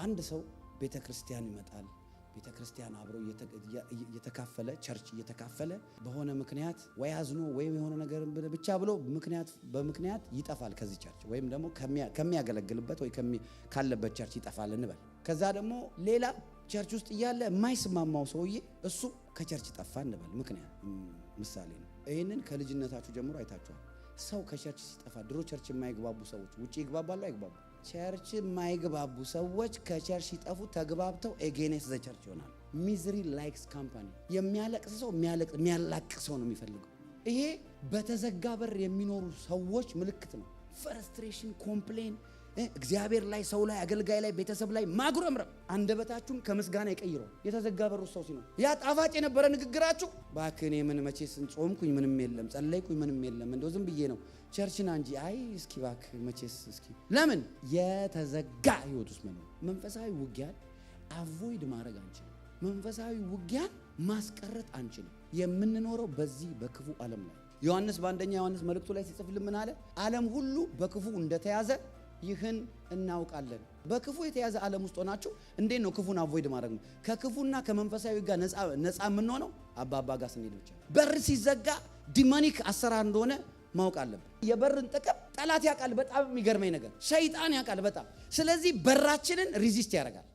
አንድ ሰው ቤተክርስቲያን ይመጣል። ቤተክርስቲያን አብሮ እየተካፈለ ቸርች እየተካፈለ በሆነ ምክንያት ወይ አዝኖ ወይም የሆነ ነገር ብቻ ብሎ በምክንያት ይጠፋል ከዚህ ቸርች ወይም ደግሞ ከሚያገለግልበት ወይ ካለበት ቸርች ይጠፋል እንበል። ከዛ ደግሞ ሌላ ቸርች ውስጥ እያለ የማይስማማው ሰውዬ እሱ ከቸርች ጠፋ እንበል። ምክንያት ምሳሌ ነው። ይሄንን ከልጅነታችሁ ጀምሮ አይታችኋል። ሰው ከቸርች ሲጠፋ ድሮ ቸርች የማይግባቡ ሰዎች ውጪ ይግባባሉ አይግባቡ? ቸርች የማይግባቡ ሰዎች ከቸርች ሲጠፉ ተግባብተው ኤጌኔስ ዘ ቸርች ይሆናል። ሚዝሪ ላይክስ ካምፓኒ። የሚያለቅስ ሰው የሚያላቅስ ሰው ነው የሚፈልገው። ይሄ በተዘጋ በር የሚኖሩ ሰዎች ምልክት ነው። ፍረስትሬሽን፣ ኮምፕሌን፣ እግዚአብሔር ላይ፣ ሰው ላይ፣ አገልጋይ ላይ፣ ቤተሰብ ላይ ማጉረምረም አንደበታችሁን ከምስጋና ይቀይረው። የተዘጋ በሩ ሰው ሲኖር ያ ጣፋጭ የነበረ ንግግራችሁ እባክህ እኔ ምን መቼስ ጾምኩኝ ምንም የለም ጸለይኩኝ ምንም የለም እንደው ዝም ብዬ ነው ቸርችና እንጂ አይ እስኪ እባክህ መቼስ እስኪ ለምን የተዘጋ ህይወት ውስጥ ነው። መንፈሳዊ ውጊያን አቮይድ ማድረግ አንችልም። መንፈሳዊ ውጊያን ማስቀረት አንችልም። የምንኖረው በዚህ በክፉ ዓለም ላይ ዮሐንስ በአንደኛ ዮሐንስ መልእክቱ ላይ ሲጽፍልን ምን አለ? ዓለም ሁሉ በክፉ እንደተያዘ ይህን እናውቃለን። በክፉ የተያዘ ዓለም ውስጥ ሆናችሁ እንዴት ነው ክፉን አቮይድ ማድረግ ነው? ከክፉና ከመንፈሳዊ ጋር ነፃ የምንሆነው አባባ ጋር ስንሄድ ብቻ። በር ሲዘጋ ዲማኒክ አሰራር እንደሆነ ማወቅ አለብን። የበርን ጥቅም ጠላት ያውቃል። በጣም የሚገርመኝ ነገር ሸይጣን ያውቃል በጣም። ስለዚህ በራችንን ሪዚስት ያደርጋል።